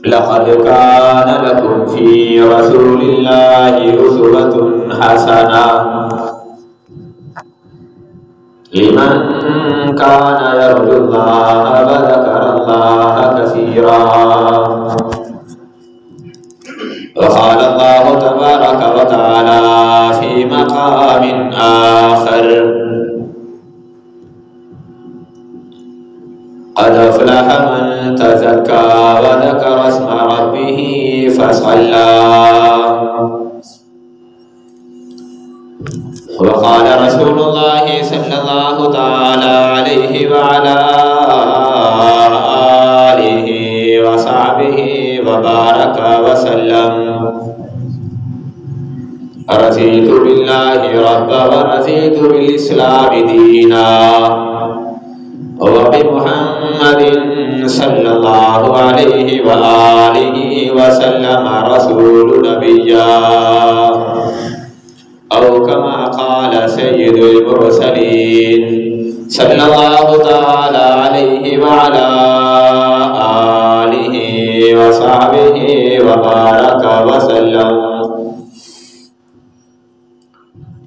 لقد كان لكم في رسول الله أسوة حسنة لمن كان يرجو الله وذكر الله كثيرا. وقال الله تبارك وتعالى في مقام آخر: قد أفلح من تزكى وذكر اسم ربه فصلى. وقال رسول الله صلى الله تعالى عليه وعلى آله وصحبه وبارك وسلم: رضيت بالله ربا ورضيت بالإسلام دينا وبمحمد صلى الله عليه وآله وسلم رسول نبيا، أو كما قال سيد المرسلين صلى الله تعالى عليه وعلى آله وصحبه وبارك وسلم.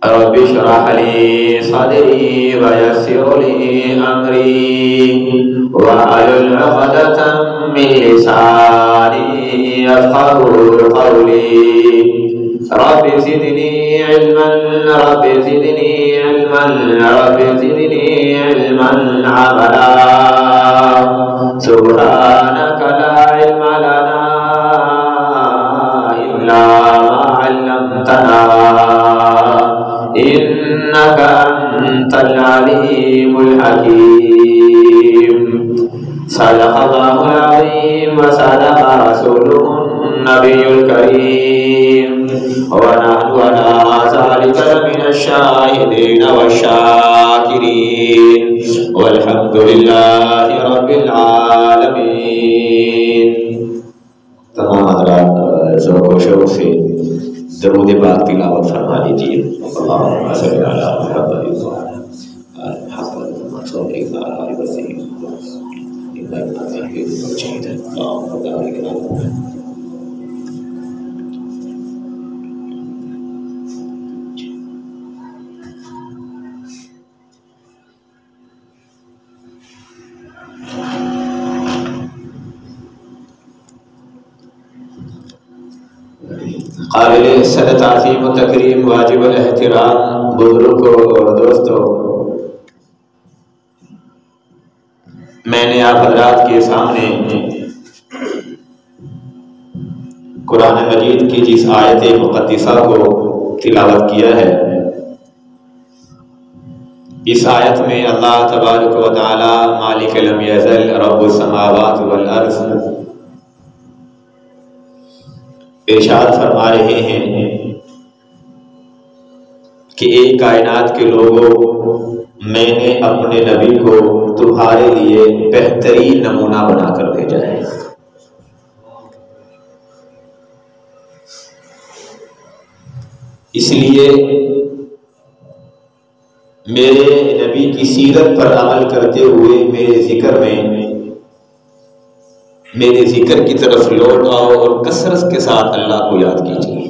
رب اشرح لي صدري ويسر لي أمري واحلل عقدة من لساني يفقهوا قولي. رب زدني علما رب زدني علما رب زدني علما عملا. سبحانك لا علم لنا إلا ما علمتنا إنك أنت العليم الحكيم. صدق الله العظيم وصدق رسوله النبي الكريم، ونحن على ذلك من الشاهدين والشاكرين، والحمد لله رب العالمين. تمام حضرات ذوق و شوق سے درود پاک تلاوت فرما لیجیے. اللہم صلی علی محمد قابل عزت عظیم و تکریم واجب الاحترام بزرگوں اور دوستوں، میں نے آپ حضرات کے سامنے قرآن مجید کی جس آیت مقدسہ کو تلاوت کیا ہے، اس آیت میں اللہ تبارک و تعالی مالک لم یزل رب السماوات والارض ارشاد فرما رہے ہیں کہ اے کائنات کے لوگوں، میں نے اپنے نبی کو تمہارے لیے بہترین نمونہ بنا کر بھیجا ہے. اس لیے میرے نبی کی سیرت پر عمل کرتے ہوئے میرے ذکر کی طرف لوٹ آؤ اور کثرت کے ساتھ اللہ کو یاد کیجیے.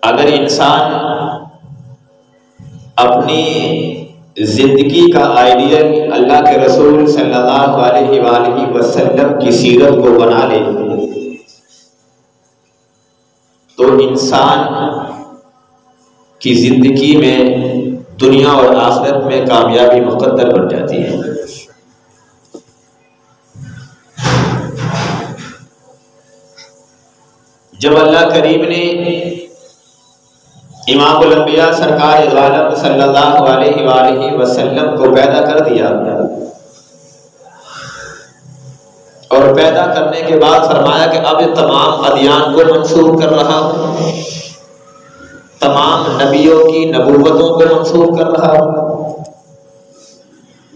اگر انسان اپنی زندگی کا آئیڈیل اللہ کے رسول صلی اللہ علیہ وآلہ وسلم کی سیرت کو بنا لے تو انسان کی زندگی میں دنیا اور آخرت میں کامیابی مقدر بن جاتی ہے. جب اللہ کریم نے امام الانبیاء سرکار عالم صلی اللہ علیہ وآلہ وسلم کو پیدا کر دیا اور پیدا کرنے کے بعد فرمایا کہ اب تمام ادیان کو منسوخ کر رہا ہوں، تمام نبیوں کی نبوتوں کو منسوخ کر رہا ہوں.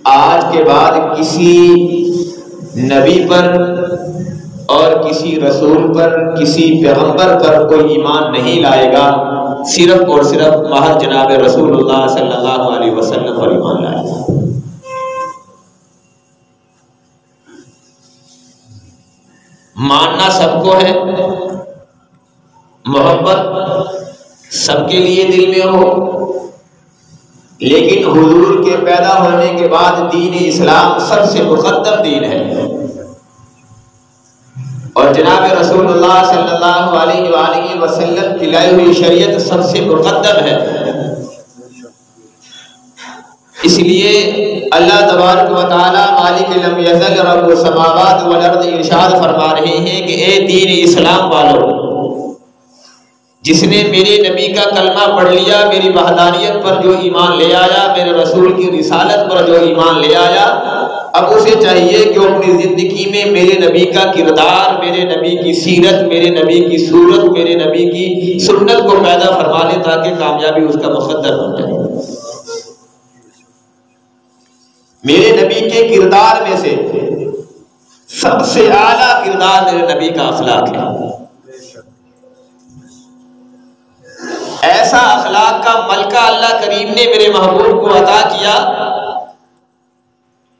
آج کے بعد کسی نبی پر اور کسی رسول پر، کسی پیغمبر پر کوئی ایمان نہیں لائے گا صرف اور صرف محض جناب رسول اللہ صلی اللہ علیہ وسلم پر ایمان لائے۔ ماننا سب کو ہے، محبت سب کے لیے دل میں ہو، لیکن حضور کے پیدا ہونے کے بعد دین اسلام سب سے مقدم دین ہے، اور جناب رسول اللہ صلی اللہ علیہ وآلہ وسلم کی لائی ہوئی شریعت سب سے مقدم ہے۔ اس لیے اللہ تبارک و تعالی مالک لم یزل رب السماوات والارض ارشاد فرما رہے ہیں کہ اے دین اسلام والو، جس نے میرے نبی کا کلمہ پڑھ لیا، میری وحدانیت پر جو ایمان لے آیا، میرے رسول کی رسالت پر جو ایمان لے آیا، اب اسے چاہیے کہ وہ اپنی زندگی میں میرے نبی کا کردار، میرے نبی کی سیرت، میرے نبی کی صورت، میرے نبی کی سنت کو پیدا فرما لے تاکہ کامیابی اس کا مقدر بن جائے۔ میرے نبی کے کردار میں سے سب سے اعلیٰ کردار میرے نبی کا اخلاق ہے۔ ایسا اخلاق کا ملکہ اللہ کریم نے میرے محبوب کو عطا کیا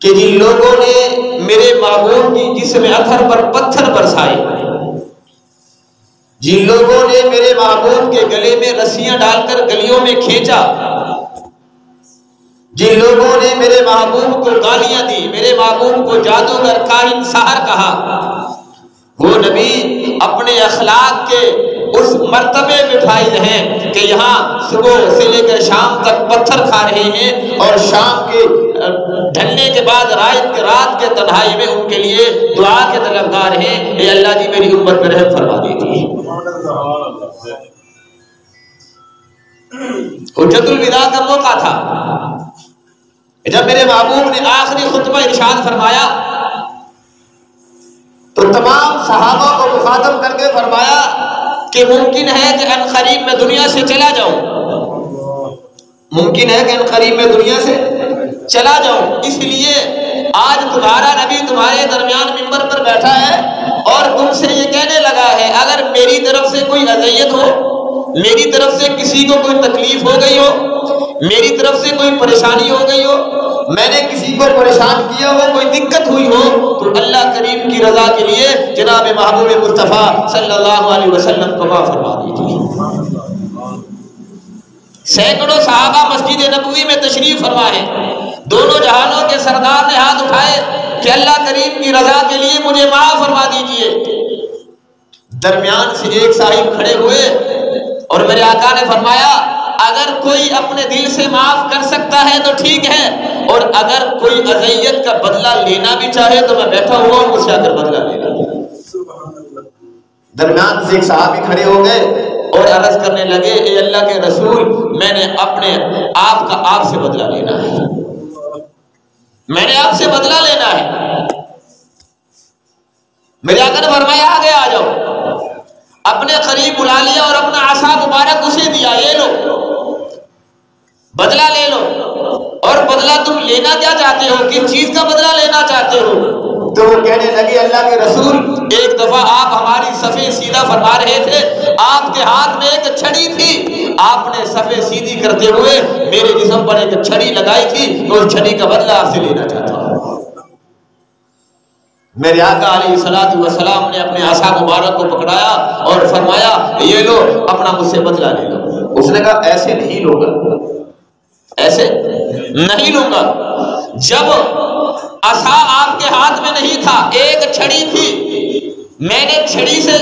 کہ جن لوگوں نے میرے محبوب کی جسم اطہر پر پتھر برسائے، جن لوگوں نے میرے محبوب کے گلے میں رسیاں ڈال کر گلیوں میں کھینچا، جن لوگوں نے میرے محبوب کو گالیاں دی، میرے محبوب کو جادوگر، کاہن، ساحر کہا، وہ نبی اپنے اخلاق کے اس مرتبے میں فائز ہیں کہ یہاں صبح سے لے کر شام تک پتھر کھا رہے ہیں، اور شام کے ڈھلنے کے بعد رات کے تنہائی میں ان کے لیے دعا کے طلبگار ہیں، اے اللہ جی میری امت پہ رحم فرما دیجیے۔ حجت الوداع کا موقع تھا جب میرے محبوب نے آخری خطبہ ارشاد فرمایا تو تمام صحابہ کو مخاطب کر کے فرمایا کہ ممکن ہے کہ ان قریب میں دنیا سے چلا جاؤں، ممکن ہے کہ ان قریب میں دنیا سے چلا جاؤں، اس لیے آج تمہارا نبی تمہارے درمیان منبر پر بیٹھا ہے اور تم سے یہ کہنے لگا ہے اگر میری طرف سے کوئی اذیت ہو، میری طرف سے کسی کو کوئی تکلیف ہو گئی ہو، میری طرف سے کوئی پریشانی ہو گئی ہو، میں نے کسی کو پریشان کیا ہو، کوئی دقت ہوئی ہو، تو اللہ کریم کی رضا کے لیے جناب محبوب مصطفیٰ صلی اللہ علیہ وسلم کو معاف فرما دیجیے۔ سینکڑوں صحابہ مسجد نبوی میں تشریف فرما ہے، دونوں جہانوں کے سردار نے ہاتھ اٹھائے کہ اللہ کریم کی رضا کے لیے مجھے معاف فرما دیجیے۔ درمیان سے ایک صاحب کھڑے ہوئے اور میرے آقا نے فرمایا اگر کوئی اپنے دل سے معاف کر سکتا ہے تو ٹھیک ہے، اور اگر کوئی اذیت کا بدلہ لینا بھی چاہے تو میں بیٹھا ہوا ہوں، مجھ سے آ کر بدلہ لے گا۔ درمیان سے ایک صحابی کھڑے ہو گئے اور عرض کرنے لگے اے اللہ کے رسول، میں نے اپنے آپ سے بدلہ لینا ہے، میں نے آپ سے بدلہ لینا ہے۔ میرے آقا نے فرمایا آگے آ جاؤ، اپنے قریب بلا لیا اور اپنا عصا مبارک اسے دیا، یہ لو بدلہ لے لو۔ اور بدلہ تم لینا کیا چاہتے ہو، کس چیز کا بدلہ لینا چاہتے ہو؟ تو وہ کہنے لگے اللہ کے رسول ایک دفعہ آپ ہماری صفیں سیدھا فرما رہے تھے، آپ کے ہاتھ میں ایک چھڑی تھی، آپ نے صفیں سیدھی کرتے ہوئے میرے جسم پر ایک چھڑی لگائی تھی، میں اس چھڑی کا بدلہ آپ سے لینا چاہتا ہوں۔ میرے آقا علیہ الصلوۃ والسلام نے اپنے عصا مبارک کو پکڑایا اور فرمایا یہ لو اپنا مجھ سے بدلہ لے لو۔ اس نے کہا ایسے نہیں لوں گا، ایسے نہیں لوں گا۔ جب عصا آپ کے ہاتھ میں نہیں تھا، ایک چھڑی تھی، میں نے چھڑی سے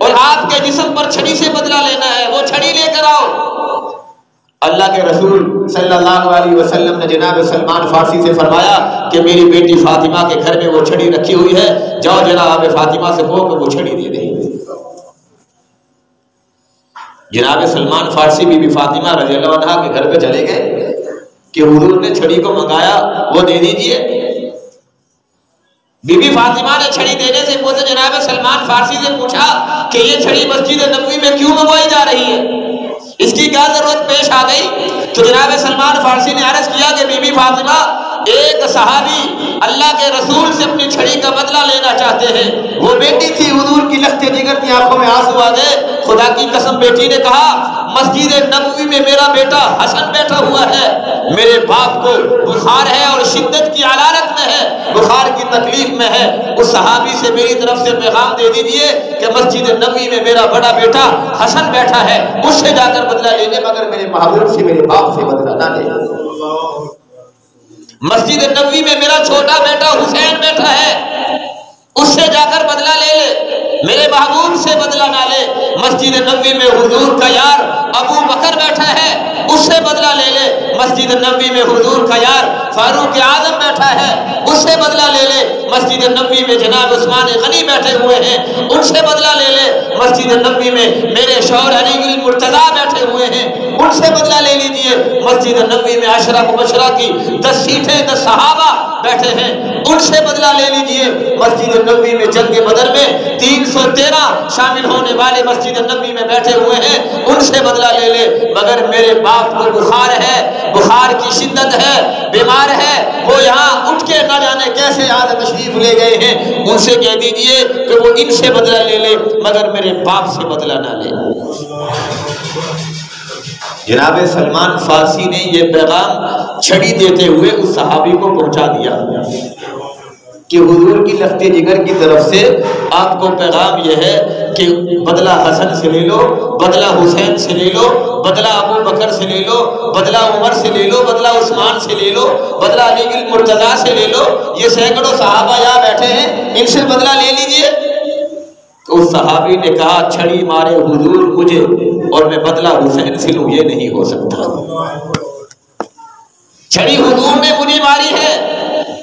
اور آپ کے جسم پر چھڑی سے بدلہ لینا ہے، وہ چھڑی لے کر آؤ۔ اللہ کے رسول صلی اللہ علیہ وسلم نے جناب سلمان فارسی سے فرمایا کہ میری بیٹی فاطمہ کے گھر میں وہ چھڑی رکھی ہوئی ہے، جاؤ جناب فاطمہ سے کہو کہ وہ چھڑی دے دیں۔ جناب سلمان فارسی بی بی فاطمہ رضی اللہ عنہا کے گھر پہ چلے گئے کہ حضور نے چھڑی کو منگایا، وہ دے دیجئے۔ بی بی فاطمہ نے چھڑی دینے سے پہلے جناب سلمان فارسی سے پوچھا کہ یہ چھڑی مسجد نبوی میں کیوں منگوائی جا رہی ہے، اس کی کیا ضرورت پیش آ گئی؟ تو جناب سلمان فارسی نے عرض کیا کہ بی بی فاطمہ ایک صحابی اللہ کے رسول سے اپنی چھڑی کا بدلہ لینا چاہتے ہیں. وہ بیٹی تھی، حضور کی لخت جگر کی آنکھوں میں آنسو آ گئے. خدا کی قسم بیٹی نے کہا مسجد نبوی میں میرا بیٹا حسن بیٹھا ہوا ہے، میرے باپ کو بخار ہے اور شدت کی علالت میں ہے، بخار کی تکلیف میں ہے. اس صحابی سے میری طرف سے پیغام دے دیجئے کہ مسجد نبوی میں میرا بڑا بیٹا حسن بیٹھا ہے، اس سے جا کر بدلہ لینے، مگر میرے محبوب سے، میرے باپ سے بدلہ نہ لے. مسجد نبوی میں میرا چھوٹا بیٹا حسین بیٹھا ہے، اس سے جا کر بدلہ لے لے، میرے محبوب سے بدلہ نہ لے. مسجد نبوی میں حضور کا یار ابو بکر بیٹھا ہے، اس سے بدلہ لے لے. مسجد نبوی میں حضور کا یار فاروق اعظم بیٹھا ہے، اس سے بدلہ لے لے. مسجد نبوی میں جناب عثمان غنی بیٹھے ہوئے ہیں، ان سے بدلہ لے لے. مسجد نبوی میں میرے شوہر علی المرتضیٰ بیٹھے ہوئے ہیں، ان سے بدلہ لے لیجئے. مسجد نبوی میں عشرہ مبشرہ کی 10 سیٹیں 10 صحابہ بیٹھے ہیں، ان سے بدلہ لے لیجئے. مسجد نبوی میں جنگ بدر میں 313 شامل ہونے والے مسجد نبوی میں بیٹھے ہوئے ہیں، ان سے بدلہ لے لے. مگر میرے باپ کو بخار ہے، بخار کی شدت ہے، بیمار ہے، وہ یہاں اٹھ کے نہ جانے کیسے آج تشریف لے گئے ہیں، ان سے کہہ دیجئے کہ وہ ان سے بدلہ لے لے، مگر میرے باپ سے بدلہ نہ لے. جناب سلمان فارسی نے یہ پیغام چھڑی دیتے ہوئے اس صحابی کو پہنچا دیا کہ حضور کی لخت جگر کی طرف سے آپ کو پیغام یہ ہے کہ بدلہ حسن سے لے لو، بدلہ حسین سے لے لو، بدلہ ابو بکر سے لے لو، بدلہ عمر سے لے لو، بدلہ عثمان سے لے لو، بدلہ علی المرتضیٰ سے لے لو. یہ سینکڑوں صحابہ یہاں بیٹھے ہیں، ان سے بدلہ لے لیجئے. تو اس صحابی نے کہا چھڑی مارے حضور مجھے اور میں بدلہ حسین سے لوں، یہ نہیں ہو سکتا. چھڑی حضور نے مجھے ماری ہے،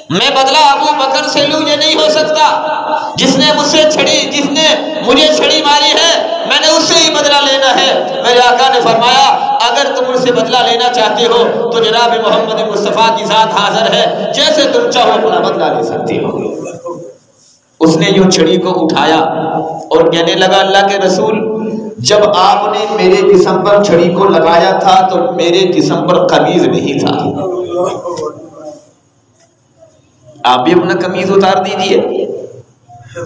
میں بدلہ ابو بکر سے لوں، یہ نہیں ہو سکتا. جس نے مجھ سے جس نے مجھے چھڑی ماری ہے، میں نے اس سے ہی بدلہ لینا ہے. میرے آقا نے فرمایا اگر تم مجھ سے بدلہ لینا چاہتے ہو تو جناب محمد مصطفیٰ کی ذات حاضر ہے، جیسے تم چاہو اپنا بدلہ لے سکتے ہو. اس نے یوں چھڑی کو اٹھایا اور کہنے لگا اللہ کے رسول، جب آپ نے میرے جسم پر چھڑی کو لگایا تھا تو میرے جسم پر قمیض نہیں تھا، آپ بھی اپنا قمیض اتار دیجئے.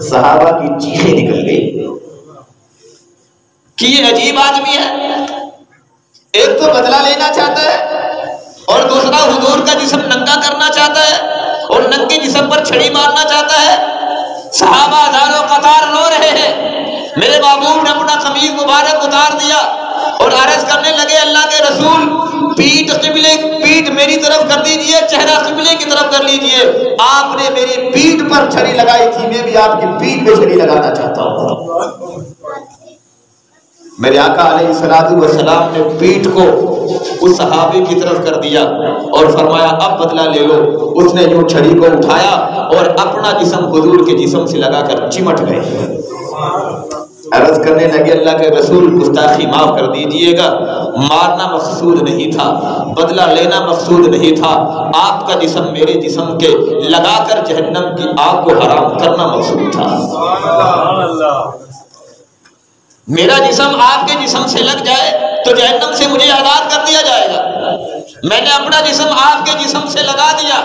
صحابہ کی چیخیں نکل گئی کہ یہ عجیب آدمی ہے، ایک تو بدلہ لینا چاہتا ہے اور دوسرا حضور کا جسم ننگا کرنا چاہتا ہے اور ننگے جسم پر چھڑی مارنا چاہتا ہے. صحابہ ہزاروں قطار رو رہے ہیں. میرے محبوب نے اپنا قمیض مبارک اتار دیا اور عرض کرنے لگے اللہ کے رسول پیٹھ میری طرف کر دیجئے، چہرہ قبلے کی طرف کر لیجئے. آپ نے میری پیٹھ پر چھڑی لگائی تھی، میں بھی آپ کی پیٹھ پہ چھڑی لگانا چاہتا ہوں. میرے آقا علیہ السلام نے پیٹھ کو اس صحابی کی طرف کر دیا اور فرمایا اب بدلہ لے لو. اس نے یوں چھڑی کو اٹھایا اور اپنا جسم حضور کے جسم سے لگا کر چمٹ گئے. عرض کرنے لگے اللہ کے رسول گستاخی معاف کر دیجئے گا، مارنا مقصود نہیں تھا، بدلہ لینا مقصود نہیں تھا، آپ کا جسم میرے جسم کے لگا کر جہنم کی آگ کو حرام کرنا مقصود تھا. میرا جسم آپ کے جسم سے لگ جائے تو جہنم سے مجھے آزاد کر دیا جائے گا. میں نے اپنا جسم آپ کے جسم سے لگا دیا.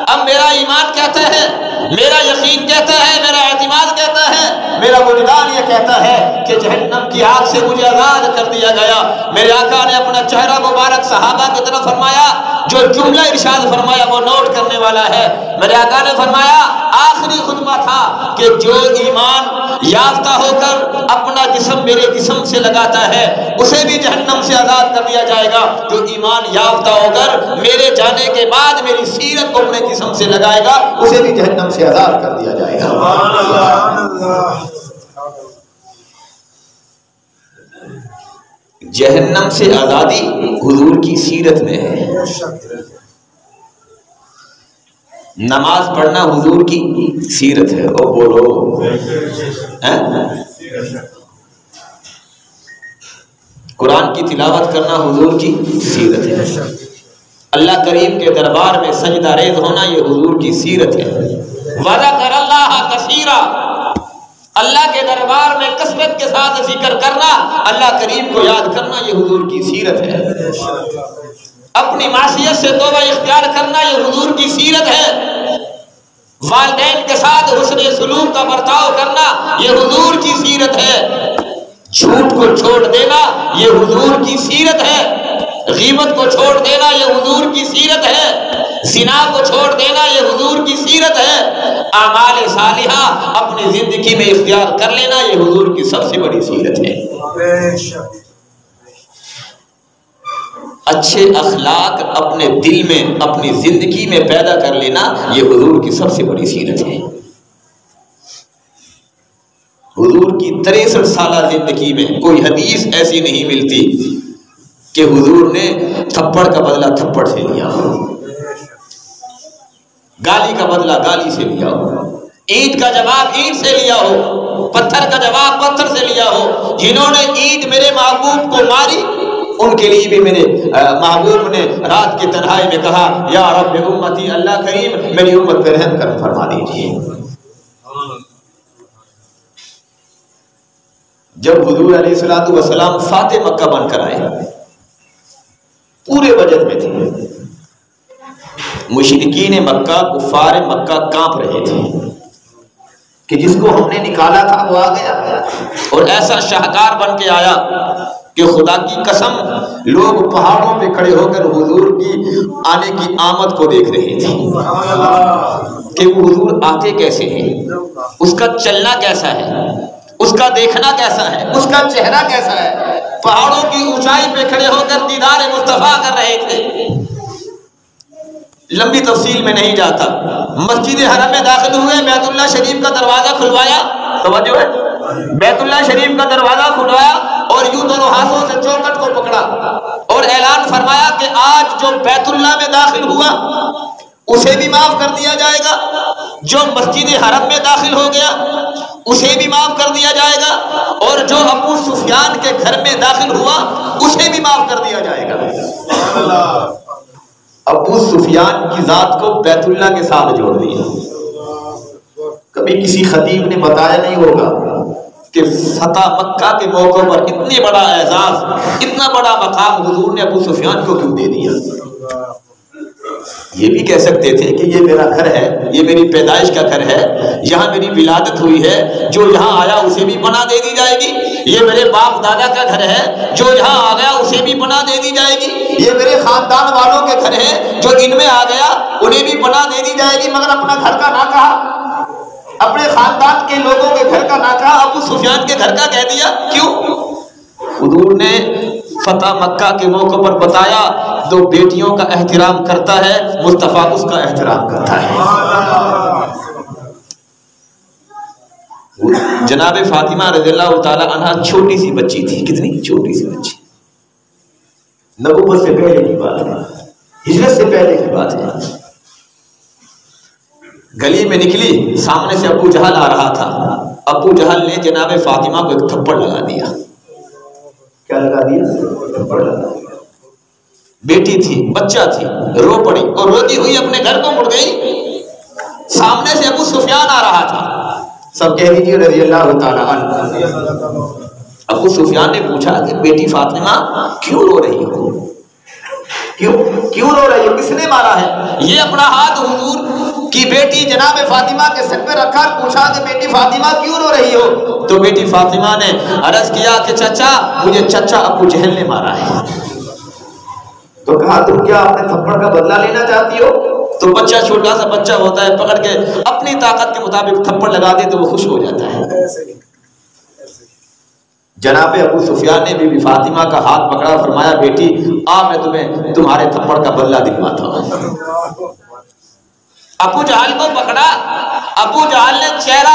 اب میرا ایمان کہتا ہے، میرا یقین کہتا ہے، میرا اعتماد کہتا ہے، میرا وجدان یہ کہتا ہے کہ جہنم کی آگ سے مجھے آزاد کر دیا گیا. میرے آقا نے اپنا چہرہ مبارک صحابہ کی طرف فرمایا، جو جملہ ارشاد فرمایا وہ نوٹ کرنے والا ہے. میرے آقا نے فرمایا آخری خطبہ تھا کہ جو ایمان یافتہ ہو کر اپنا جسم میرے جسم سے لگاتا ہے اسے بھی جہنم سے آزاد کر دیا جائے گا. جو ایمان یافتہ ہو کر میرے جانے کے بعد میری سیرت کو اپنے جسم سے لگائے گا اسے بھی جہنم سے آزاد کر دیا جائے گا. جہنم سے آزادی حضور کی سیرت میں ہے. نماز پڑھنا حضور کی سیرت ہے. او بولو قرآن کی تلاوت کرنا حضور کی سیرت ہے. اللہ کریم کے دربار میں سجدہ ریز ہونا یہ حضور کی سیرت ہے. وذکر اللہ کثیرا، اللہ کے دربار میں کثرت کے ساتھ ذکر کرنا، اللہ کریم کو یاد کرنا یہ حضور کی سیرت ہے. اپنی معصیت سے توبہ اختیار کرنا یہ حضور کی سیرت ہے، والدین کے ساتھ حسن سلوک کا برتاؤ کرنا یہ حضور کی سیرت ہے، جھوٹ کو چھوڑ دینا یہ حضور کی سیرت ہے، غیبت کو چھوڑ دینا یہ حضور کی سیرت ہے، زنا کو چھوڑ دینا یہ حضور کی سیرت ہے، اعمال صالحہ اپنی زندگی میں اختیار کر لینا یہ حضور کی سب سے بڑی سیرت ہے۔ اچھے اخلاق اپنے دل میں اپنی زندگی میں پیدا کر لینا یہ حضور کی سب سے بڑی سیرت ہے۔ حضور کی 63 سالہ زندگی میں کوئی حدیث ایسی نہیں ملتی کہ حضور نے تھپڑ کا بدلہ تھپڑ سے لیا ہو، گالی کا بدلہ گالی سے لیا ہو، اینٹ کا جواب اینٹ سے لیا ہو، پتھر کا جواب پتھر سے لیا ہو۔ جنہوں نے اینٹ میرے محبوب کو ماری ان کے لیے بھی میرے محبوب نے رات کی تنہائی میں کہا یا رب امتی، اللہ کریم میری امت پہ رحم کرم فرما دیجیے۔ جب حضور علیہ الصلوۃ والسلام فاتح مکہ بن کر آئے، پورے وجد میں تھے، مشرکین مکہ کفار مکہ کانپ رہے تھے کہ جس کو ہم نے نکالا تھا وہ آ گیا، اور ایسا شاہکار بن کے آیا کہ خدا کی قسم لوگ پہاڑوں پہ کھڑے ہو کر حضور کی آنے کی آمد کو دیکھ رہے تھے کہ وہ حضور آتے کیسے ہیں، اس کا چلنا کیسا ہے، اس کا دیکھنا کیسا ہے، اس کا چہرہ کیسا ہے۔ پہاڑوں کی اونچائی پہ کھڑے ہو کر دیدار مصطفیٰ کر رہے تھے۔ لمبی تفصیل میں نہیں جاتا، مسجد حرم میں داخل ہوئے، بیت اللہ شریف کا دروازہ کھلوایا، توجہ ہے، بیت اللہ شریف کا دروازہ کھلوایا اور یوں دونوں ہاتھوں سے چوکٹ کو پکڑا اور اعلان فرمایا کہ آج جو بیت اللہ میں داخل ہوا اسے بھی معاف کر دیا جائے گا، جو مسجد حرم میں داخل ہو گیا اسے بھی معاف کر دیا جائے گا، اور جو ابو سفیان کے گھر میں داخل ہوا اسے بھی معاف کر دیا جائے گا۔ ابو سفیان کی ذات کو بیت اللہ کے ساتھ جوڑ دیا۔ کبھی کسی خطیب نے بتایا نہیں ہوگا کہ فتح مکہ کے موقع پر اتنے بڑا اعزاز، اتنا بڑا مقام حضور نے ابو سفیان کو کیوں دے دیا۔ یہ بھی کہہ سکتے تھے کہ یہ میرا گھر ہے، یہ میری پیدائش کا گھر ہے، یہاں میری ولادت ہوئی ہے، جو یہاں آیا اسے بھی پناہ دے دی جائے گی۔ یہ میرے باپ دادا کا گھر ہے، جو یہاں آ گیا اسے بھی پناہ دے دی جائے گی۔ یہ میرے خاندان والوں کے گھر ہے، جو ان میں آ گیا انہیں بھی پناہ دے دی جائے گی، مگر اپنا گھر کا نہ کہا، اپنے خاندان کے لوگوں کے گھر کا نہ کہا، ابو سفیان کے گھر کا کہہ دیا۔ کیوں؟ حضور نے فتح مکہ کے موقع پر بتایا جو بیٹیوں کا احترام کرتا ہے مصطفیٰ اس کا احترام کرتا ہے۔ جناب فاطمہ رضی اللہ تعالی عنہا چھوٹی سی بچی تھی، کتنی چھوٹی سی بچی، نبوت سے پہلے کی بات ہے، ہجرت سے پہلے کی بات ہے۔ گلی میں نکلی، سامنے سے ابو جہل آ رہا تھا، ابو جہل نے جناب فاطمہ کو ایک تھپڑ لگا دیا۔ کیا لگا دیا؟ تھپڑ لگا دیا۔ بیٹی تھی، بچہ تھی، رو پڑی اور روتی ہوئی اپنے گھر کو مڑ گئی۔ سامنے سے ابو سفیان آ رہا تھا، سب کہہ دیجیے رضی اللہ تعالیٰ عنہ۔ ابو سفیان نے پوچھا کہ بیٹی فاطمہ کیوں رو رہی ہو، کیوں رو رہی ہو، کس نے مارا ہے؟ یہ اپنا ہاتھ حضور کی بیٹی جناب فاطمہ کے سر پہ رکھا اور پوچھا کہ بیٹی فاطمہ کیوں رو رہی ہو؟ تو بیٹی فاطمہ نے عرض کیا کہ چچا مجھے چچا ابو جہل نے مارا ہے۔ تو کہا تم کیا اپنے تھپڑ کا بدلہ لینا چاہتی ہو؟ تو بچہ چھوٹا سا بچہ ہوتا ہے، پکڑ کے اپنی طاقت کے مطابق تھپڑ لگا دے تو وہ خوش ہو جاتا ہے۔ جناب ابو سفیان نے بی بی فاطمہ کا ہاتھ پکڑا، فرمایا بیٹی آ میں تمہیں تمہارے تھپڑ کا بدلہ دلواتا ہوں۔ ابو جہل کو پکڑا، ابو جہل نے چہرہ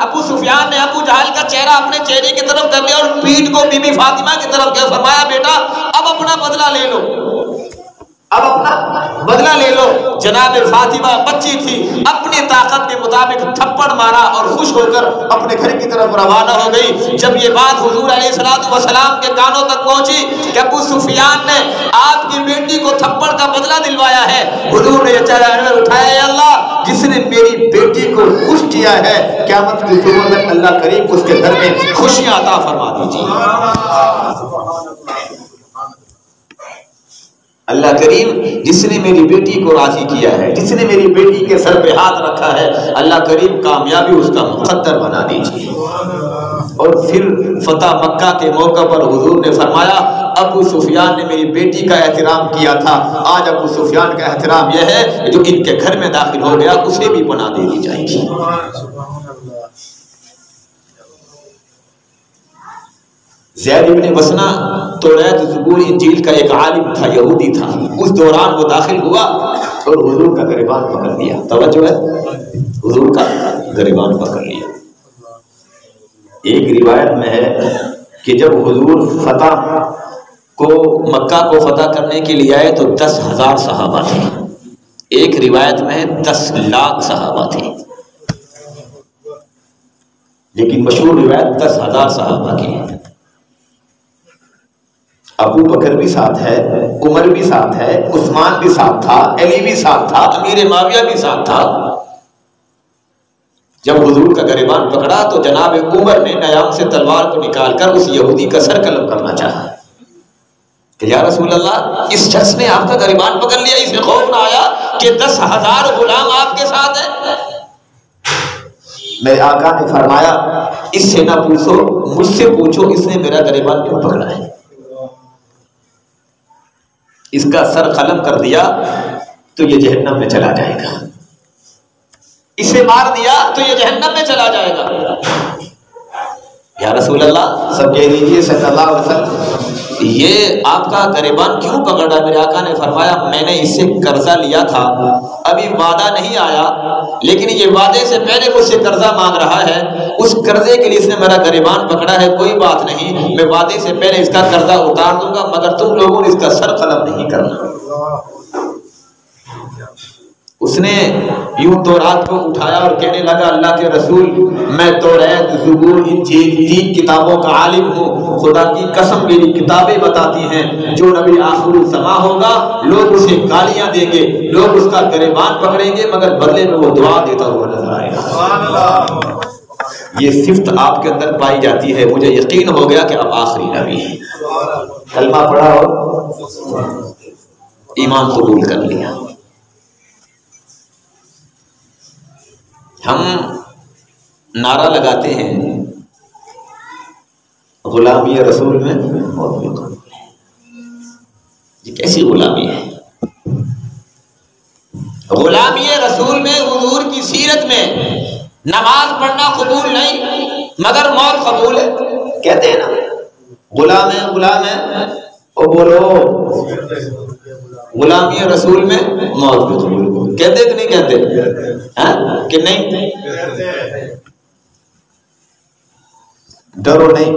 ابو سفیان نے ابو جہل کا چہرہ اپنے چہرے کی طرف کر لیا اور پیٹھ کو بی بی فاطمہ کی طرف کیا، فرمایا بیٹا اب اپنا بدلہ لے لو، اب اپنا بدلہ لے لو۔ جناب فاطمہ بچی تھی، اپنی طاقت کے مطابق تھپڑ مارا اور خوش ہو کر اپنے گھر کی طرف روانہ ہو گئی۔ جب یہ بات حضور علیہ الصلوۃ والسلام کے کانوں تک پہنچی کہ ابو سفیان نے آپ کی بیٹی کو تھپڑ کا بدلہ دلوایا ہے، حضور نے یہ چہرہ اٹھایا، اے اللہ جس نے میری بیٹی کو خوش کیا ہے قیامت کی صبح تک اللہ کریم اس کے گھر میں خوشیاں عطا فرما دیجیے۔ اللہ کریم جس نے میری بیٹی کو راضی کیا ہے، جس نے میری بیٹی کے سر پہ ہاتھ رکھا ہے، اللہ کریم کامیابی اس کا مقدر بنا دیجیے۔ اور پھر فتح مکہ کے موقع پر حضور نے فرمایا ابو سفیان نے میری بیٹی کا احترام کیا تھا، آج ابو سفیان کا احترام یہ ہے کہ جو ان کے گھر میں داخل ہو گیا اسے بھی پناہ دے دی جائے گی۔ زید بن وسنہ توریت زبور انجیل کا ایک عالم تھا، یہودی تھا، اس دوران وہ داخل ہوا اور حضور کا گریبان پکڑ لیا۔ توجہ ہے، حضور کا گریبان پکڑ لیا۔ ایک روایت میں ہے کہ جب حضور مکہ کو فتح کرنے کے لیے آئے تو 10,000 صحابہ تھے، ایک روایت میں 10 لاکھ صحابہ تھے، لیکن مشہور روایت 10,000 صحابہ کی ہے۔ ابو بکر بھی ساتھ ہے، عمر بھی ساتھ ہے، عثمان بھی ساتھ تھا، علی بھی ساتھ تھا، امیر معاویہ بھی ساتھ تھا۔ جب حضور کا گریبان پکڑا تو جناب عمر نے نیام سے تلوار کو نکال کر اس یہودی کا سر قلم کرنا چاہا کہ یا رسول اللہ، اس شخص نے آپ کا گریبان پکڑ لیا، اسے خوف نہ آیا کہ 10,000 غلام آپ کے ساتھ ہیں؟ میرے آقا نے فرمایا اس سے نہ پوچھو، مجھ سے پوچھو اس نے میرا گریبان کیوں پکڑا ہے۔ اس کا سر قلم کر دیا تو یہ جہنم میں چلا جائے گا، اسے مار دیا تو یہ جہنم میں چلا جائے گا۔ یا رسول اللہ، سب کہہ دیجیے صلی اللہ علیہ وسلم، یہ آپ کا گریبان کیوں پکڑا؟ میرے آقا نے فرمایا میں نے اس سے قرضہ لیا تھا، ابھی وعدہ نہیں آیا، لیکن یہ وعدے سے پہلے مجھ سے قرضہ مانگ رہا ہے، اس قرضے کے لیے اس نے میرا گریبان پکڑا ہے، کوئی بات نہیں، میں وعدے سے پہلے اس کا قرضہ اتار دوں گا، مگر تم لوگوں نے اس کا سر قلم نہیں کرنا۔ اس نے یوں تورات کو اٹھایا اور کہنے لگا اللہ کے رسول، میں توریت، زبور، انجیل 3 کتابوں کا عالم ہوں، خدا کی قسم میری کتابیں بتاتی ہیں جو نبی آخر الزماں ہوگا لوگ اسے گالیاں دیں گے، لوگ اس کا گریبان پکڑیں گے، مگر بدلے میں وہ دعا دیتا ہوا نظر آئے گا۔ یہ صفت آپ کے اندر پائی جاتی ہے، مجھے یقین ہو گیا کہ اب آخری نبی ہے، کلمہ پڑھا اور ایمان قبول کر لیا۔ ہم نعرہ لگاتے ہیں غلامی رسول میں موت بھی قبول ہے، یہ کیسی غلامی ہے؟ غلامی رسول میں حضور کی سیرت میں نماز پڑھنا قبول نہیں مگر موت قبول ہے۔ کہتے ہیں نا غلام ہے، غلام ہے، او بولو غلامی رسول میں موت بھی قبول، کہتے کہ نہیں کہتے؟ کہ نہیں؟ ڈرو نہیں،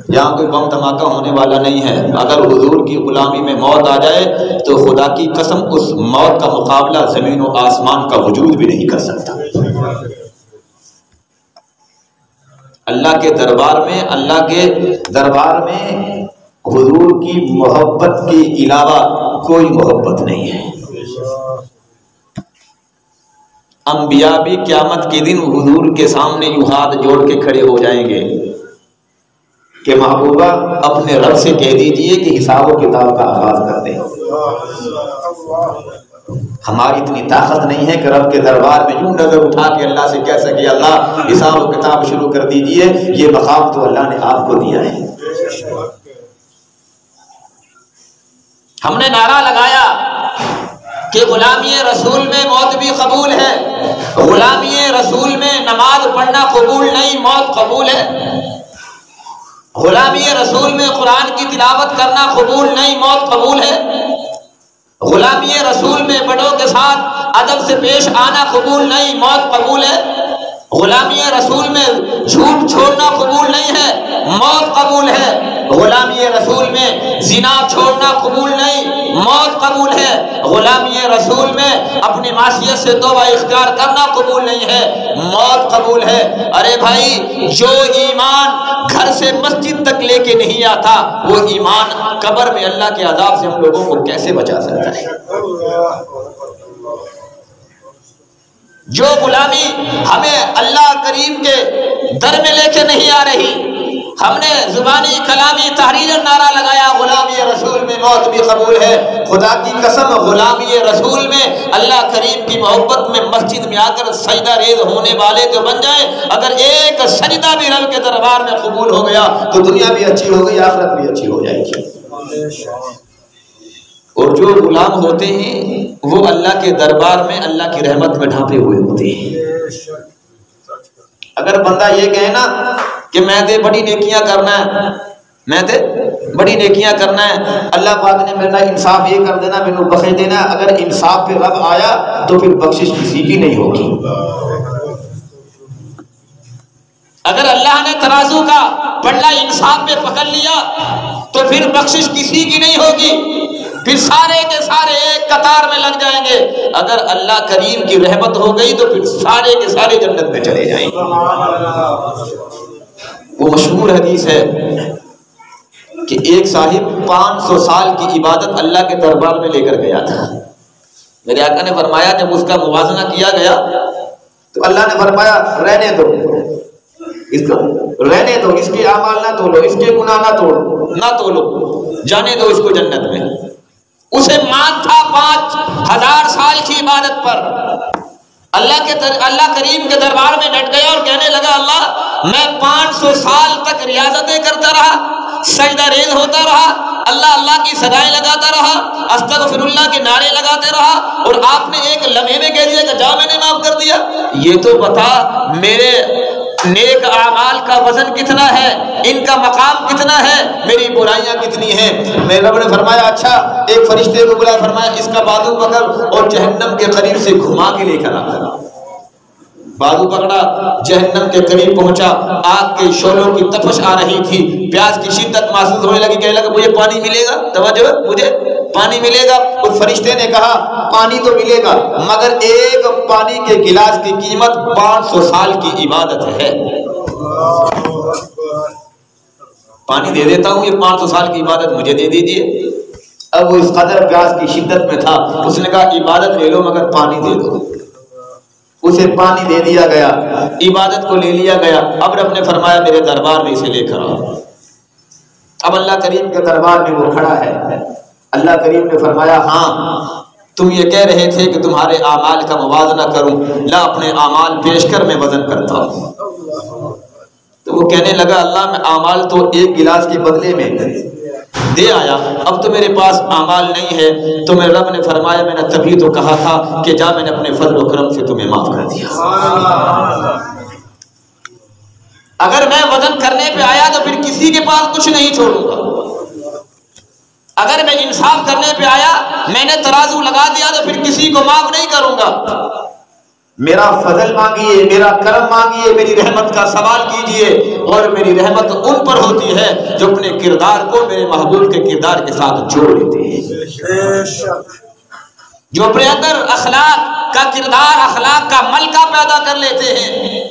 یہاں کوئی بم دھماکہ ہونے والا نہیں ہے، اگر حضور کی غلامی میں موت آ جائے تو خدا کی قسم اس موت کا مقابلہ زمین و آسمان کا وجود بھی نہیں کر سکتا۔ اللہ کے دربار میں حضور کی محبت کے علاوہ کوئی محبت نہیں ہے۔ انبیاء بھی قیامت کے دن حضور کے سامنے یوں ہاتھ جوڑ کے کھڑے ہو جائیں گے کہ محبوبہ اپنے رب سے کہہ دیجئے کہ حساب و کتاب کا آغاز کر دیں۔ ہماری اتنی طاقت نہیں ہے کہ رب کے دربار میں یوں نظر اٹھا کے اللہ سے کہہ سکے اللہ حساب و کتاب شروع کر دیجئے، یہ مقام تو اللہ نے آپ کو دیا ہے۔ ہم نے نعرہ لگایا کہ غلامی رسول میں موت بھی قبول ہے، غلامی رسول میں نماز پڑھنا قبول نہیں، موت قبول ہے۔ غلامی رسول میں قرآن کی تلاوت کرنا قبول نہیں، موت قبول ہے۔ غلامی رسول میں بڑوں کے ساتھ ادب سے پیش آنا قبول نہیں، موت قبول ہے۔ غلامی رسول میں جھوٹ چھوڑنا قبول نہیں ہے، موت قبول ہے۔ غلامی رسول میں زنا چھوڑنا قبول نہیں، موت قبول ہے۔ غلامی رسول میں اپنی معصیت سے توبہ اختیار کرنا قبول نہیں ہے، موت قبول ہے۔ ارے بھائی، جو ایمان گھر سے مسجد تک لے کے نہیں آتا وہ ایمان قبر میں اللہ کے عذاب سے ہم لوگوں کو کیسے بچا سکتا ہے؟ جو غلامی ہمیں اللہ کریم کے در میں لے کے نہیں آ رہی، ہم نے زبانی کلامی تحریر نعرہ لگایا غلامی رسول میں موت بھی قبول ہے، خدا کی قسم غلامی رسول میں اللہ کریم کی محبت میں مسجد میں آ کر سجدہ ریز ہونے والے تو بن جائیں. اگر ایک سجدہ بھی رب کے دربار میں قبول ہو گیا تو دنیا بھی اچھی ہو گئی، آخرت بھی اچھی ہو جائے گی. اور جو غلام ہوتے ہیں وہ اللہ کے دربار میں اللہ کی رحمت میں ڈھانپے ہوئے ہوتے ہیں. اگر بندہ یہ کہے نا کہ میں تے بڑی نیکیاں کرنا ہے، میں تے بڑی نیکیاں کرنا ہے، اللہ پاک نے میرا انصاف یہ کر دینا، مینوں بخش دینا، اگر انصاف پہ رب آیا تو پھر بخشش کسی کی نہیں ہوگی. اگر اللہ نے ترازو کا پلڑا انصاف پہ پکڑ لیا تو پھر بخشش کسی کی نہیں ہوگی، پھر سارے کے سارے ایک قطار میں لگ جائیں گے. اگر اللہ کریم کی رحمت ہو گئی تو پھر سارے کے سارے جنت میں چلے جائیں گے. وہ مشہور حدیث ہے کہ ایک صاحب 500 سال کی عبادت اللہ کے دربار میں لے کر گیا تھا. میرے آقا نے فرمایا جب اس کا موازنہ کیا گیا تو اللہ نے فرمایا رہنے دو اس کو، رہنے دو، اس کے اعمال نہ تولو، اس کے گناہ نہ تولو، جانے دو اس کو جنت میں. اسے مان تھا 5000 سال کی عبادت پر. اللہ کریم کے دربار میں ڈٹ گیا اور کہنے لگا اللہ میں 500 سال تک ریاضتیں کرتا رہا، سجدہ ریز ہوتا رہا، اللہ کی صدائیں لگاتا رہا، استغفر اللہ کے نعرے لگاتے رہا، اور آپ نے ایک لمحے میں کہہ دیا کہ جاؤ میں نے معاف کر دیا. یہ تو بتا میرے نیک اعمال کا وزن کتنا ہے، ان کا مقام کتنا ہے، میری برائیاں کتنی ہیں. میرے رب نے فرمایا اچھا ایک فرشتے کو بلایا، فرمایا اس کا بازو پکڑ اور جہنم کے قریب سے گھما کے لے کر آ. بازو پکڑا، جہنم کے قریب پہنچا، آگ کے شعلوں کی تپش آ رہی تھی، پیاس کی شدت محسوس ہونے لگی. کہنے لگا مجھے پانی ملے گا، توجہ مجھے پانی ملے گا. اس فرشتے نے کہا پانی تو ملے گا مگر ایک پانی کے گلاس کی قیمت 500 سال کی عبادت ہے. پانی دے دیتا ہوں، یہ 500 سال کی عبادت مجھے دے دیجئے. اب وہ اس قدر پیاس کی شدت میں تھا، اس نے کہا عبادت لے لو مگر پانی دے دو. اسے پانی دے دیا گیا، عبادت کو لے لیا گیا. اب رب نے فرمایا میرے دربار میں اسے لے کر آؤ. اب اللہ کریم کے دربار میں وہ کھڑا ہے. اللہ کریم نے فرمایا ہاں تم یہ کہہ رہے تھے کہ تمہارے اعمال کا موازنہ کروں، لا اپنے اعمال پیش کر میں وزن کرتا ہوں. تو وہ کہنے لگا اللہ میں اعمال تو ایک گلاس کے بدلے میں دے آیا، اب تو میرے پاس اعمال نہیں ہے. تو میرے رب نے فرمایا میں نے تبھی تو کہا تھا کہ جا میں نے اپنے فضل و کرم سے تمہیں معاف کر دیا. اگر میں وزن کرنے پہ آیا تو پھر کسی کے پاس کچھ نہیں چھوڑوں گا. اگر میں انصاف کرنے پہ آیا، میں نے ترازو لگا دیا تو پھر کسی کو معاف نہیں کروں گا. میرا فضل مانگیے، میرا کرم مانگیے، میری رحمت کا سوال کیجئے، اور میری رحمت ان پر ہوتی ہے جو اپنے کردار کو میرے محبوب کے کردار کے ساتھ جوڑ لیتے ہیں، جو اپنے اندر اخلاق کا کردار، اخلاق کا ملکہ پیدا کر لیتے ہیں.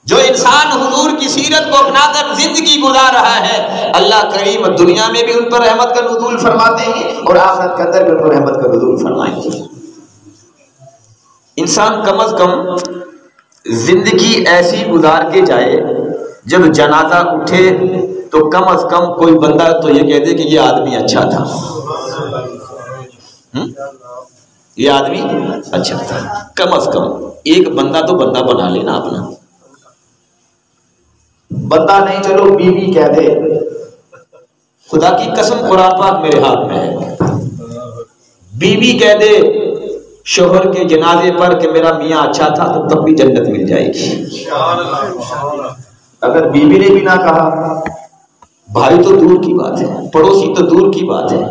جو انسان حضور کی سیرت کو اپنا کر زندگی گزار رہا ہے، اللہ کریم دنیا میں بھی ان پر رحمت کا نزول فرماتے ہیں اور آخرت کے اندر بھی ان پر رحمت کا نزول فرمائیں گے. انسان کم از کم زندگی ایسی گزار کے جائے جب جنازہ اٹھے تو کم از کم کوئی بندہ تو یہ کہہ دے کہ یہ آدمی اچھا تھا، یہ آدمی اچھا تھا. کم از کم ایک بندہ تو بندہ بنا لینا اپنا. بندہ نہیں چلو بیوی کہہ دے، خدا کی قسم قرآن پاک میرے ہاتھ میں ہے، بیوی کہہ دے شوہر کے جنازے پر کہ میرا میاں اچھا تھا تو تب بھی جنت مل جائے گی. اگر بیوی نے بھی نہ کہا، بھائی تو دور کی بات ہے، پڑوسی تو دور کی بات ہے،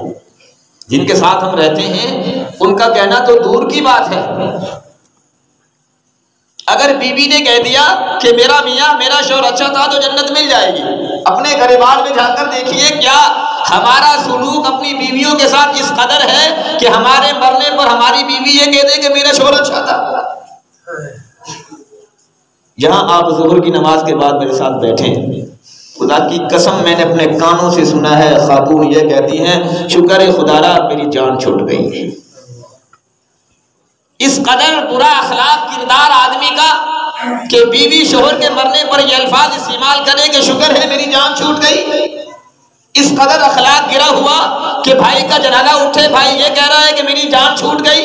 جن کے ساتھ ہم رہتے ہیں ان کا کہنا تو دور کی بات ہے. اگر بیوی نے کہہ دیا کہ میرا میاں میرا شوہر اچھا تھا تو جنت مل جائے گی، اپنے گریبان میں جا کر دیکھیے کیا ہمارا سلوک اپنی بیویوں کے ساتھ اس قدر ہے کہ ہمارے مرنے پر ہماری بیوی یہ کہہ دے کہ میرا شوہر اچھا تھا. یہاں آپ ظہر کی نماز کے بعد میرے ساتھ بیٹھے ہیں، خدا کی قسم میں نے اپنے کانوں سے سنا ہے خاتون یہ کہتی ہیں شکر ہے خدا را میری جان چھوٹ گئی ہے. اس قدر برا اخلاق کردار آدمی کا کہ بیوی شوہر کے مرنے پر یہ الفاظ استعمال کرے کہ شکر ہے میری جان چھوٹ گئی. اس قدر اخلاق گرا ہوا کہ بھائی کا جنازہ اٹھے بھائی یہ کہہ رہا ہے کہ میری جان چھوٹ گئی.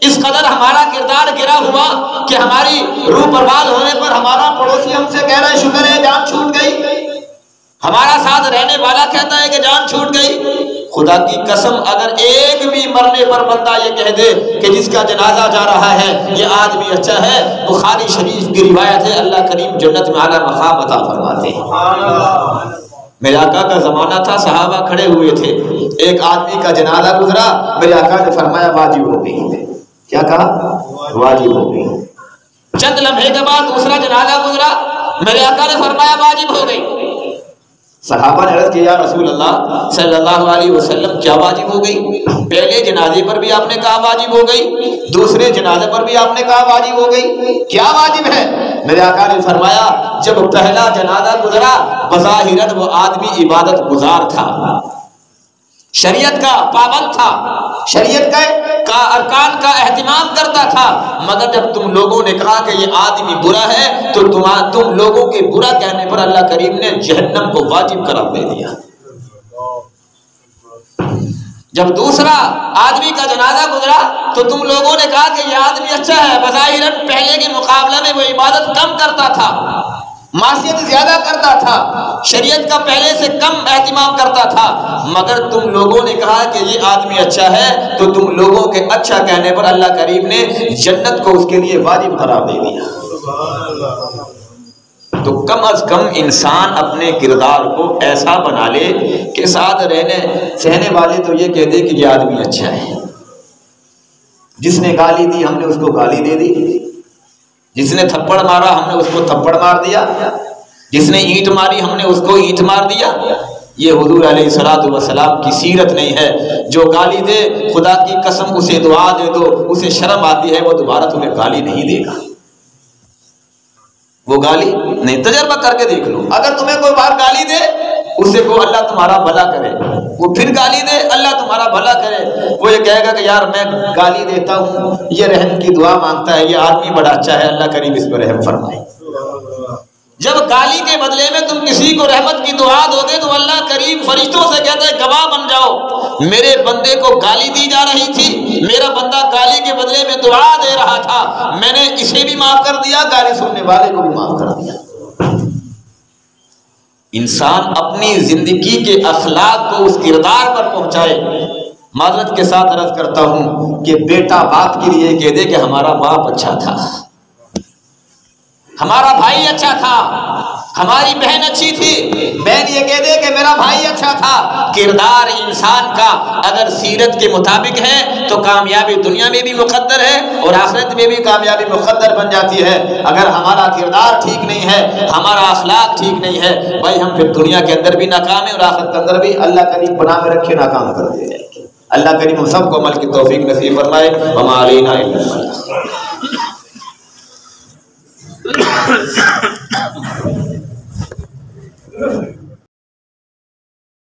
اس قدر ہمارا کردار گرا ہوا کہ ہماری روح برباد ہونے پر ہمارا پڑوسی ہم سے کہہ رہا ہے شکر ہے جان چھوٹ گئی. ہمارا ساتھ رہنے والا کہتا ہے کہ جان چھوٹ گئی. خدا کی قسم اگر ایک بھی مرنے پر بندہ یہ کہہ دے کہ جس کا جنازہ جا رہا ہے یہ آدمی اچھا ہے، بخاری شریف کی روایت ہے اللہ کریم جنت میں اعلیٰ مقام عطا فرماتے ہیں. میرے آقا کا زمانہ تھا، صحابہ کھڑے ہوئے تھے، ایک آدمی کا جنازہ گزرا، میرے آقا نے فرمایا واجب ہو گئی. کیا کہا؟ واجب ہو گئی. چند لمحے کے بعد دوسرا جنازہ گزرا، میرے آقا نے فرمایا واجب ہو گئی. صحابہ نے عرض کیا یا رسول اللہ صلی اللہ علیہ وسلم کیا واجب ہو گئی؟ پہلے جنازے پر بھی آپ نے کہا واجب ہو گئی، دوسرے جنازے پر بھی آپ نے کہا واجب ہو گئی، کیا واجب ہے؟ میرے آقا نے فرمایا جب پہلا جنازہ گزرا بظاہراً وہ آدمی عبادت گزار تھا، شریعت کا پابند تھا، شریعت کا ارکان کا اہتمام کرتا تھا، مگر جب تم لوگوں نے کہا کہ یہ آدمی برا ہے تو تم لوگوں کے برا کہنے پر اللہ کریم نے جہنم کو واجب قرار دے دیا. جب دوسرا آدمی کا جنازہ گزرا تو تم لوگوں نے کہا کہ یہ آدمی اچھا ہے، بظاہراً پہلے کے مقابلے میں وہ عبادت کم کرتا تھا، معصیت زیادہ کرتا تھا، شریعت کا پہلے سے کم اہتمام کرتا تھا، مگر تم لوگوں نے کہا کہ یہ آدمی اچھا ہے تو تم لوگوں کے اچھا کہنے پر اللہ کریم نے جنت کو اس کے لیے واجب قرار دے دیا. تو کم از کم انسان اپنے کردار کو ایسا بنا لے کہ ساتھ رہنے سہنے والے تو یہ کہہ دے کہ یہ آدمی اچھا ہے. جس نے گالی دی ہم نے اس کو گالی دے دی، جس نے تھپڑ مارا ہم نے اس کو تھپڑ مار دیا، جس نے اینٹ ماری ہم نے اس کو اینٹ مار دیا. یہ حضور علیہ الصلوۃ والسلام کی سیرت نہیں ہے. جو گالی دے خدا کی قسم اسے دعا دے دو، اسے شرم آتی ہے وہ دوبارہ تمہیں گالی نہیں دے گا. وہ گالی نہیں، تجربہ کر کے دیکھ لو. اگر تمہیں کوئی بار گالی دے اسے کو اللہ تمہارا بھلا کرے، وہ پھر گالی دے اللہ تمہارا بھلا کرے، وہ یہ کہے گا کہ یار میں گالی دیتا ہوں یہ رحم کی دعا مانگتا ہے، یہ آدمی بڑا اچھا ہے، اللہ کریم اس پر رحم فرمائے. جب گالی کے بدلے میں تم کسی کو رحمت کی دعا دو گے تو اللہ کریم فرشتوں سے کہتا ہے گواہ بن جاؤ میرے بندے کو گالی دی جا رہی تھی، میرا بندہ گالی کے بدلے میں دعا دے رہا تھا، میں نے اسے بھی معاف کر دیا، گالی سننے والے کو بھی معاف کر دیا. انسان اپنی زندگی کے اخلاق کو اس کردار پر پہنچائے. معذرت کے ساتھ عرض کرتا ہوں کہ بیٹا باپ کے لیے کہہ دے کہ ہمارا باپ اچھا تھا، ہمارا بھائی اچھا تھا، ہماری بہن اچھی تھی، بہن یہ کہہ دے کہ میرا بھائی اچھا تھا. کردار انسان کا اگر سیرت کے مطابق ہے تو کامیابی دنیا میں بھی مقدر ہے اور آخرت میں بھی کامیابی مقدر بن جاتی ہے. اگر ہمارا کردار ٹھیک نہیں ہے، ہمارا اخلاق ٹھیک نہیں ہے، بھائی ہم پھر دنیا کے اندر بھی ناکام ہیں اور آخرت کے اندر بھی اللہ کریم بنا میں رکھے ناکام کر دے جائے گی. اللہ کریم ہم سب کو عمل کی توفیق نصیب فرمائے. وما علینا الا البلاغ.